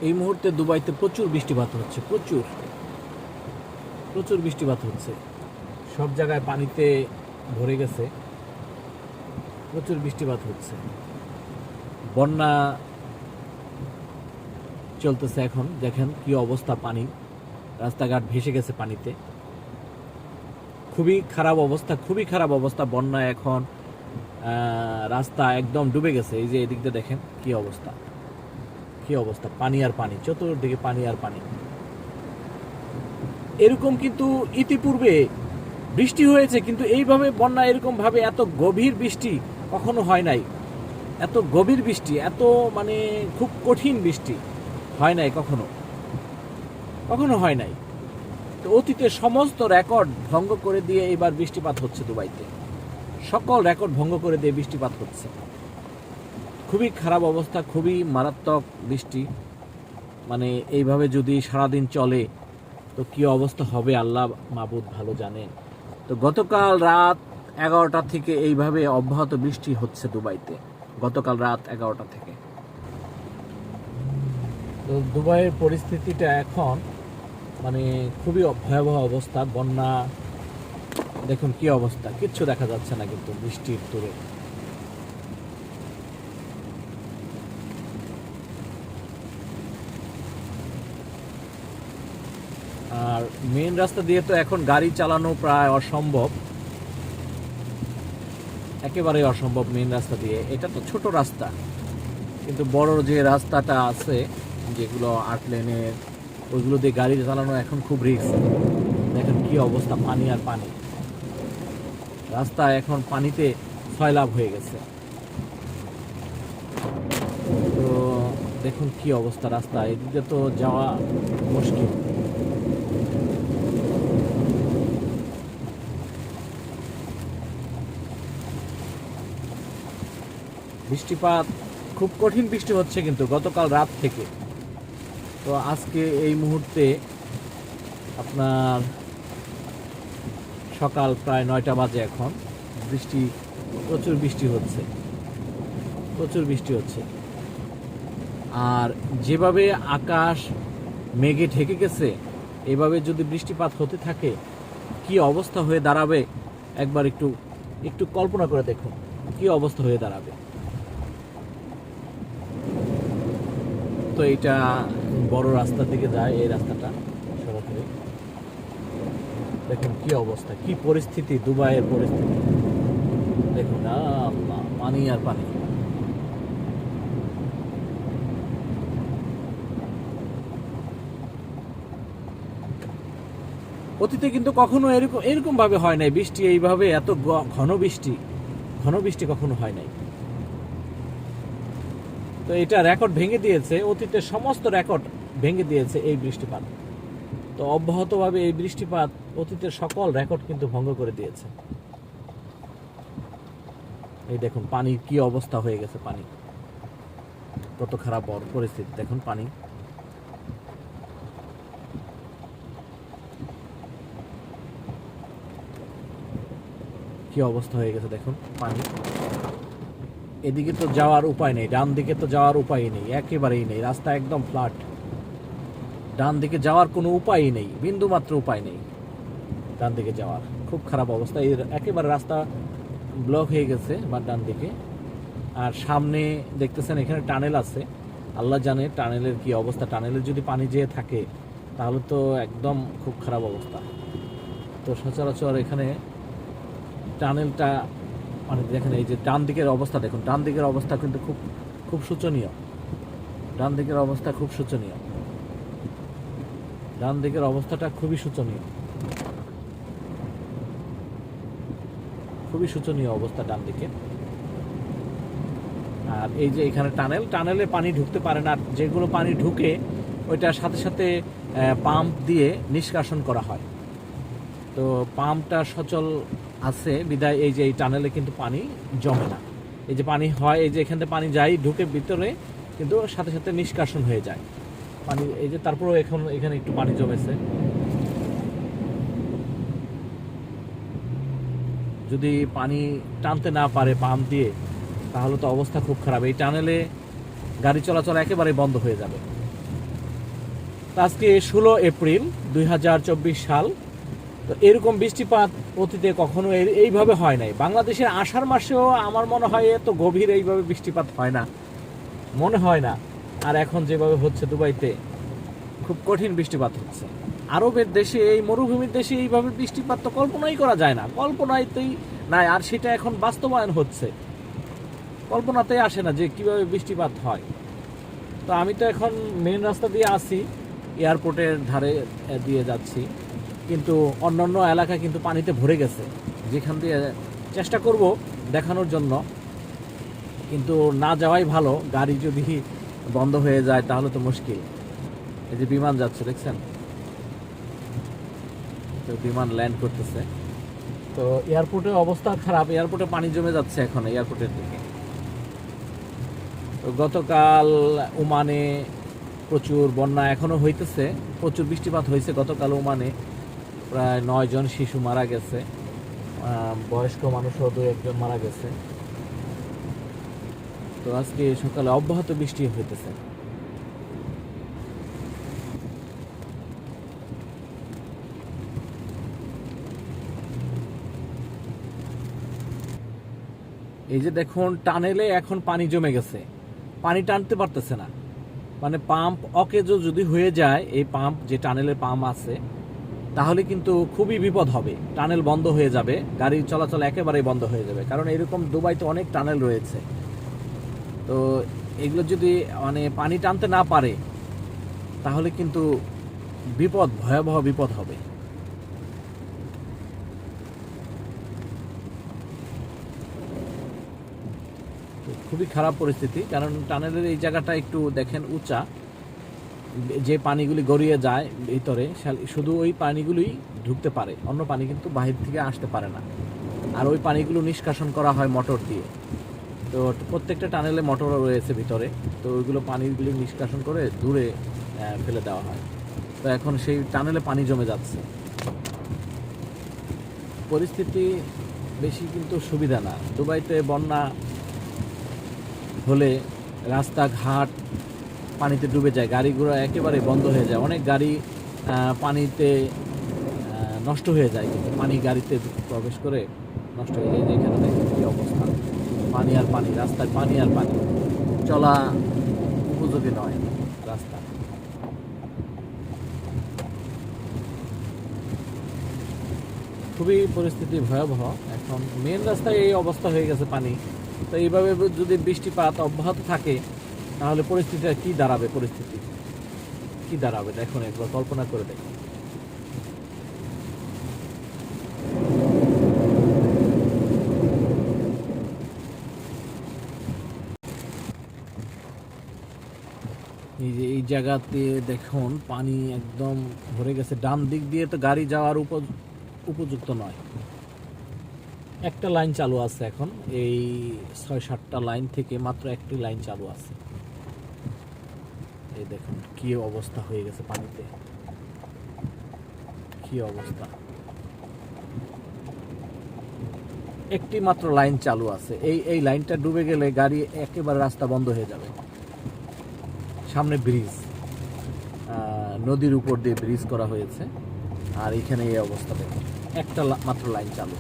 এই মুহূর্তে দুবাইতে প্রচুর বৃষ্টিপাত হচ্ছে, প্রচুর প্রচুর বৃষ্টিপাত হচ্ছে। সব জায়গায় পানিতে ভরে গেছে, প্রচুর বৃষ্টিপাত হচ্ছে। বন্যা চলতেছে এখন, দেখেন কি অবস্থা, পানি রাস্তাঘাট ভেসে গেছে পানিতে। খুবই খারাপ অবস্থা, খুবই খারাপ অবস্থা। বন্যা এখন রাস্তা একদম ডুবে গেছে। এই যে এদিক দিয়ে দেখেন কি অবস্থা, কি অবস্থা, পানি আর পানি, চতুর্দিকে পানি আর পানি। এরকম কিন্তু ইতিপূর্বে বৃষ্টি হয়েছে, কিন্তু এইভাবে বন্যা এরকম ভাবে এত গভীর বৃষ্টি কখনো হয় নাই। এত গভীর বৃষ্টি, এত মানে খুব কঠিন বৃষ্টি হয় নাই কখনো, কখনো হয় নাই। তো অতীতের সমস্ত রেকর্ড ভঙ্গ করে দিয়ে এবার বৃষ্টিপাত হচ্ছে দুবাইতে, সকল রেকর্ড ভঙ্গ করে দিয়ে বৃষ্টিপাত হচ্ছে। খুবই খারাপ অবস্থা, খুবই মারাত্মক বৃষ্টি। মানে এইভাবে যদি সারাদিন চলে তো কি অবস্থা হবে আল্লাহ মাবুদ ভালো জানেন। তো গতকাল রাত 11টা থেকে এইভাবে অব্যাহত বৃষ্টি হচ্ছে দুবাইতে, গতকাল রাত 11টা থেকে। তো দুবাইয়ের পরিস্থিতিটা এখন মানে খুবই ভয়াবহ অবস্থা। বন্যা দেখুন কি অবস্থা, কিচ্ছু দেখা যাচ্ছে না কিন্তু বৃষ্টির তোড়ে। আর মেইন রাস্তা দিয়ে তো এখন গাড়ি চালানো প্রায় অসম্ভব, একেবারেই অসম্ভব মেইন রাস্তা দিয়ে। এটা তো ছোট রাস্তা, কিন্তু বড় যে রাস্তাটা আছে, যেগুলো 8 লেনের, ওইগুলো দিয়ে গাড়ি চালানো এখন খুব রিস্ক। দেখেন কি অবস্থা, পানি আর পানি। রাস্তা এখন পানিতে সয়লাব হয়ে গেছে। তো দেখুন কি অবস্থা রাস্তা, এদিকে তো যাওয়া মুশকিল। বৃষ্টিপাত খুব কঠিন বৃষ্টি হচ্ছে কিন্তু গতকাল রাত থেকে। তো আজকে এই মুহূর্তে আপনার সকাল প্রায় 9টা বাজে এখন, বৃষ্টি, প্রচুর বৃষ্টি হচ্ছে, প্রচুর বৃষ্টি হচ্ছে। আর যেভাবে আকাশ মেঘে ঢেকে গেছে, এভাবে যদি বৃষ্টিপাত হতে থাকে কি অবস্থা হয়ে দাঁড়াবে একবার একটু একটু কল্পনা করে দেখুন কি অবস্থা হয়ে দাঁড়াবে। তো এইটা বড় রাস্তার দিকে যায়, এই রাস্তাটা সরাসরি। দেখুন কি অবস্থা, কি পরিস্থিতি, দুবাইয়ের পরিস্থিতি দেখুন। আল্লাহ, পানি আর পানি। অতীতে কিন্তু কখনো এরকম এরকম ভাবে হয় নাই বৃষ্টি, এইভাবে এত ঘন বৃষ্টি, ঘন বৃষ্টি কখনো হয় নাই। তো এটা রেকর্ড ভেঙে দিয়েছে, অতীতের সমস্ত রেকর্ড ভেঙে দিয়েছে এই বৃষ্টিপাত। তো অব্যাহতভাবে এই বৃষ্টিপাত অতীতের সকল রেকর্ড কিন্তু ভঙ্গ করে দিয়েছে। এই দেখুন পানির কি অবস্থা হয়ে গেছে, পানি কত খারাপ পরিস্থিতি দেখুন। পানি কি অবস্থা হয়ে গেছে দেখুন, পানি। এদিকে তো যাওয়ার উপায় নেই, ডান দিকে তো যাওয়ার উপায় নেই, একেবারেই নেই, রাস্তা একদম ফ্ল্যাট। ডান দিকে যাওয়ার কোনো উপায়ই নেই, বিন্দু মাত্র উপায় নেই ডান দিকে যাওয়ার। খুব খারাপ অবস্থা, এই একেবারে রাস্তা ব্লক হয়ে গেছে বা ডান দিকে। আর সামনে দেখতেছেন এখানে টানেল আছে, আল্লাহ জানে টানেলের কি অবস্থা। টানেলের যদি পানি যেয়ে থাকে তাহলে তো একদম খুব খারাপ অবস্থা। তো সচরাচর এখানে টানেলটা মানে দেখেন, এই যে ডান দিকের অবস্থা দেখুন, ডান দিকের অবস্থা কিন্তু খুব খুব শোচনীয়। ডান দিকের অবস্থা খুব শোচনীয়, ডান দিকের অবস্থাটা খুবই শোচনীয়, খুবই শোচনীয় অবস্থা ডান দিকে। আর এই যে এখানে টানেল, টানেলে পানি ঢুকতে পারে না, যেগুলো পানি ঢুকে ওইটার সাথে সাথে পাম্প দিয়ে নিষ্কাশন করা হয়। তো পাম্পটা সচল আছে বিদায় এই যে এই টানেলে কিন্তু পানি জমে না। এই যে পানি হয়, এই যে এখান থেকে পানি যায় ঢুকে ভিতরে, কিন্তু সাথে সাথে নিষ্কাশন হয়ে যায় পানি। এই যে তারপরেও এখন এখানে একটু পানি জমেছে। যদি পানি টানতে না পারে পাম্প দিয়ে তাহলে তো অবস্থা খুব খারাপ। এই টানেলে গাড়ি চলাচল একেবারে বন্ধ হয়ে যাবে। আজকে 16 এপ্রিল 2024 সাল। তো এরকম বৃষ্টিপাত অতীতে কখনো এইভাবে হয় নাই। বাংলাদেশের আষাঢ় মাসেও আমার মনে হয় এত গভীর এইভাবে বৃষ্টিপাত হয় না, মনে হয় না। আর এখন যেভাবে হচ্ছে দুবাইতে, খুব কঠিন বৃষ্টিপাত হচ্ছে। আরবের দেশে, এই মরুভূমির দেশে এইভাবে বৃষ্টিপাত তো কল্পনাই করা যায় না, কল্পনাতেই নাই। আর সেটা এখন বাস্তবায়ন হচ্ছে, কল্পনাতেই আসে না যে কিভাবে বৃষ্টিপাত হয়। তো আমি তো এখন মেন রাস্তা দিয়ে আসি, এয়ারপোর্টের ধারে দিয়ে যাচ্ছি, কিন্তু অন্যান্য এলাকা কিন্তু পানিতে ভরে গেছে। যেখান দিয়ে চেষ্টা করব দেখানোর জন্য, কিন্তু না যাওয়াই ভালো। গাড়ি যদি বন্ধ হয়ে যায় তাহলে তো মুশকিল। এই যে বিমান যাচ্ছে দেখছেন, তো বিমান ল্যান্ড করতেছে। তো এয়ারপোর্টের অবস্থা খারাপ, এয়ারপোর্টে পানি জমে যাচ্ছে এখন এয়ারপোর্টের দিকে। তো গতকাল ওমানে প্রচুর বন্যা এখনো হইতেছে, প্রচুর বৃষ্টিপাত হয়েছে গতকাল ওমানে। প্রায় 9 জন শিশু মারা গেছে, বয়স্ক মানুষও 2-1 জন মারা গেছে। তো আজকে সকালে অব্যাহত বৃষ্টি হইতেছে। এই যে দেখুন, টানেলে এখন পানি জমে গেছে, পানি টানতে পারতেছে না। মানে পাম্প অকেজো যদি হয়ে যায়, এই পাম্প যে টানেলের পাম্প আছে, তাহলে কিন্তু খুবই বিপদ হবে। টানেল বন্ধ হয়ে যাবে, গাড়ি চলাচল একেবারেই বন্ধ হয়ে যাবে। কারণ এরকম দুবাইতে অনেক টানেল রয়েছে। তো এগুলো যদি মানে পানি টানতে না পারে, তাহলে কিন্তু বিপদ, ভয়াবহ বিপদ হবে। খুবই খারাপ পরিস্থিতি, কারণ টানেলের এই জায়গাটা একটু দেখেন উঁচা, যে পানিগুলি গড়িয়ে যায় ভিতরে শুধু ওই পানিগুলোই ঢুকতে পারে, অন্য পানি কিন্তু বাহির থেকে আসতে পারে না। আর ওই পানিগুলো নিষ্কাশন করা হয় মোটর দিয়ে। তো প্রত্যেকটা টানেলে মোটর রয়েছে ভিতরে, তো ওইগুলো পানিগুলি নিষ্কাশন করে দূরে ফেলে দেওয়া হয়। তো এখন সেই টানেলে পানি জমে যাচ্ছে। পরিস্থিতি বেশি কিন্তু সুবিধা না। দুবাইতে বন্যা হলে রাস্তাঘাট পানিতে ডুবে যায়, গাড়ি ঘোড়া একেবারে বন্ধ হয়ে যায়। অনেক গাড়ি পানিতে নষ্ট হয়ে যায়, কিন্তু পানি গাড়িতে প্রবেশ করে নষ্ট হয়ে যায়। এখানে দেখেন কী অবস্থা, পানি আর পানি, রাস্তায় পানি আর পানি, চলা উপযোগী নয় রাস্তা। খুবই পরিস্থিতি ভয়াবহ। এখন মেন রাস্তায় এই অবস্থা হয়ে গেছে পানি। তো এইভাবে যদি বৃষ্টিপাত অব্যাহত থাকে, তাহলে পরিস্থিতিটা কি দাঁড়াবে, পরিস্থিতি কি দাঁড়াবে দেখুন, একবার কল্পনা করে দেখুন। এই যে এই জায়গাতে দেখুন পানি একদম ভরে গেছে, ডান দিক দিয়ে তো গাড়ি যাওয়ার উপযুক্ত নয়। একটা লাইন চালু আছে এখন, এই 6-7টা লাইন থেকে মাত্র একটি লাইন চালু আছে। এই দেখুন কি অবস্থা হয়ে গেছে পানিতে, কি অবস্থা। একটি মাত্র লাইন চালু আছে, এই লাইনটা ডুবে গেলে গাড়ি একেবারে রাস্তা বন্ধ হয়ে যাবে। সামনে ব্রিজ, নদীর উপর দিয়ে ব্রিজ করা হয়েছে, আর এখানে এই অবস্থা দেখুন, একটা মাত্র লাইন চালু।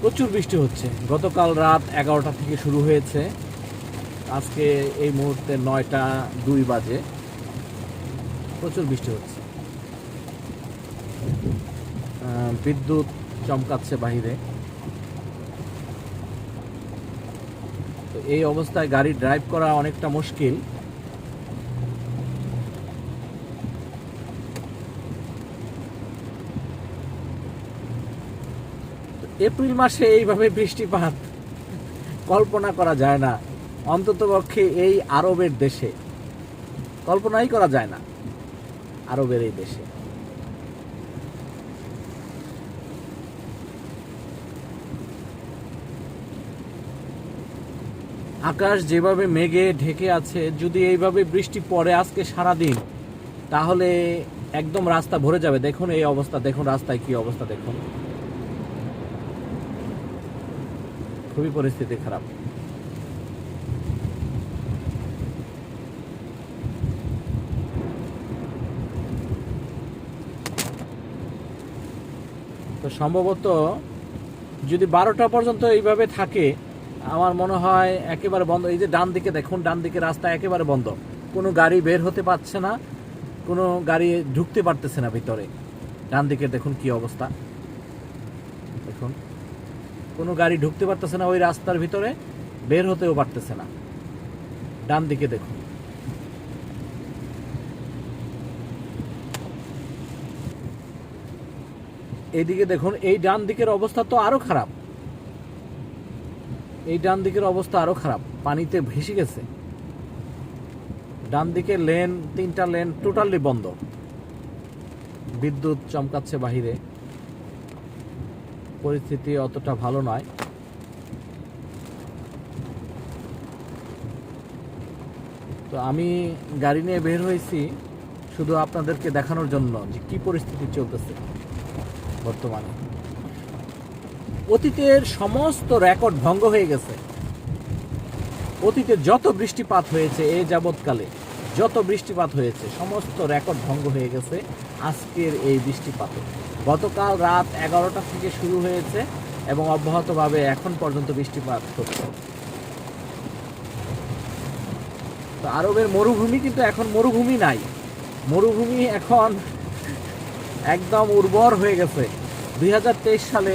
প্রচুর বৃষ্টি হচ্ছে, গতকাল রাত 11টা থেকে শুরু হয়েছে, আজকে এই মুহূর্তে 9টা 2 বাজে। প্রচুর বৃষ্টি হচ্ছে, বিদ্যুৎ চমকাচ্ছে বাহিরে। তো এই অবস্থায় গাড়ি ড্রাইভ করা অনেকটা মুশকিল। এপ্রিল মাসে এইভাবে বৃষ্টিপাত কল্পনা করা যায় না, অন্ততপক্ষে এই আরবের দেশে কল্পনাই করা যায় না, আরবের এই দেশে। আকাশ যেভাবে মেঘে ঢেকে আছে, যদি এইভাবে বৃষ্টি পড়ে আজকে সারাদিন, তাহলে একদম রাস্তা ভরে যাবে। দেখুন এই অবস্থা, দেখুন রাস্তায় কি অবস্থা দেখুন। খুবই পরিস্থিতি খারাপ। তো সম্ভবত যদি 12টা পর্যন্ত এইভাবে থাকে, আমার মনে হয় একেবারে বন্ধ। এই যে ডান দিকে দেখুন, ডান দিকে রাস্তা একেবারে বন্ধ, কোনো গাড়ি বের হতে পারছে না, কোনো গাড়ি ঢুকতে পারতেছে না ভিতরে। ডান দিকে দেখুন কি অবস্থা, দেখুন কোনো গাড়ি ঢুকতে পারতেছে না ওই রাস্তার ভিতরে, বের হতেও পারতেছে না। ডান দিকে দেখুন, এইদিকে দেখুন, এই ডান দিকের অবস্থা তো আরো খারাপ। এই ডান দিকের অবস্থা আরো খারাপ, পানিতে ভেসে গেছে। ডান দিকে লেন, 3টা লেন টোটালি বন্ধ, বিদ্যুৎ চমকাচ্ছে বাহিরে। পরিস্থিতি অতটা ভালো নয়। তো আমি গাড়ি নিয়ে বের হয়েছি শুধু আপনাদেরকে দেখানোর জন্য যে কি পরিস্থিতি চলতেছে বর্তমানে। অতীতের সমস্ত রেকর্ড ভঙ্গ হয়ে গেছে। অতীতে যত বৃষ্টিপাত হয়েছে, এ যাবৎকালে যত বৃষ্টিপাত হয়েছে, সমস্ত রেকর্ড ভঙ্গ হয়ে গেছে আজকের এই বৃষ্টিপাতে। গতকাল রাত 11টা থেকে শুরু হয়েছে এবং অব্যাহতভাবে এখন পর্যন্ত বৃষ্টিপাত হচ্ছে। তো আরবের মরুভূমি কিন্তু এখন মরুভূমি নাই, মরুভূমি এখন একদম উর্বর হয়ে গেছে। 2023 সালে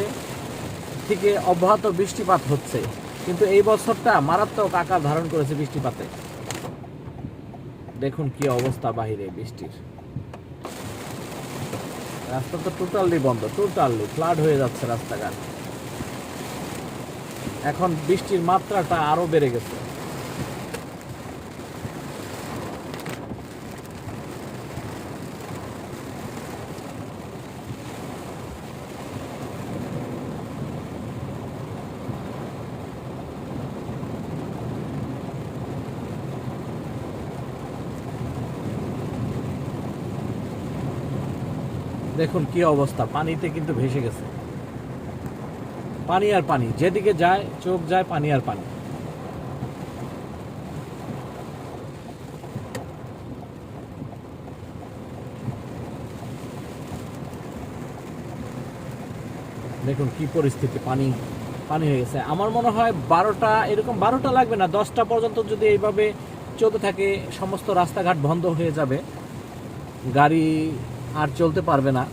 থেকে অব্যাহত বৃষ্টিপাত হচ্ছে, কিন্তু এই বছরটা মারাত্মক আকার ধারণ করেছে বৃষ্টিপাতে। দেখুন কি অবস্থা বাহিরে বৃষ্টির। রাস্তা তো টোটালি বন্ধ, টোটালি ফ্লাড হয়ে যাচ্ছে রাস্তাঘাট। এখন বৃষ্টির মাত্রাটা আরো বেড়ে গেছে। দেখুন কি অবস্থা, পানিতে কিন্তু ভেসে গেছে। পানি আর পানি, যেদিকে যায় চোখ যায় পানি আর পানি। দেখুন কি পরিস্থিতি, পানি পানি হয়ে গেছে। আমার মনে হয় 12টা, এরকম 12টা লাগবে না, 10টা পর্যন্ত যদি এইভাবে চলতে থাকে সমস্ত রাস্তাঘাট বন্ধ হয়ে যাবে, গাড়ি আর চলতে পারবে না।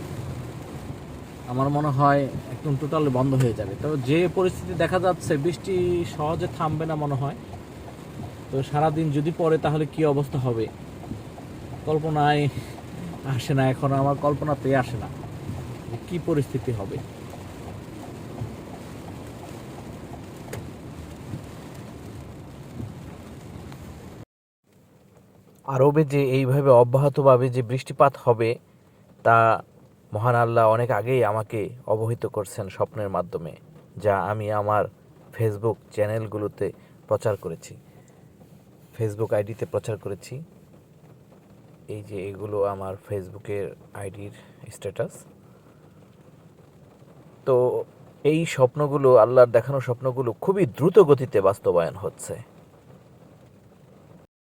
আমার মনে হয় একদম টোটালি বন্ধ হয়ে যাবে। তবে যে পরিস্থিতি দেখা যাচ্ছে, বৃষ্টি সহজে থামবে না মনে হয়। তো সারাদিন যদি পড়ে তাহলে কি অবস্থা হবে কল্পনায় আসে না, এখন আমার কল্পনাতেই আসে না যে কি পরিস্থিতি হবে। আরবে যে এইভাবে অব্যাহতভাবে যে বৃষ্টিপাত হবে তা মহান আল্লাহ অনেক আগেই আমাকে অবহিত করছেন স্বপ্নের মাধ্যমে, যা আমি আমার ফেসবুক চ্যানেলগুলোতে প্রচার করেছি, ফেসবুক আইডিতে প্রচার করেছি। এই যে এগুলো আমার ফেসবুকের আইডির স্ট্যাটাস। তো এই স্বপ্নগুলো, আল্লাহর দেখানো স্বপ্নগুলো খুবই দ্রুত গতিতে বাস্তবায়ন হচ্ছে।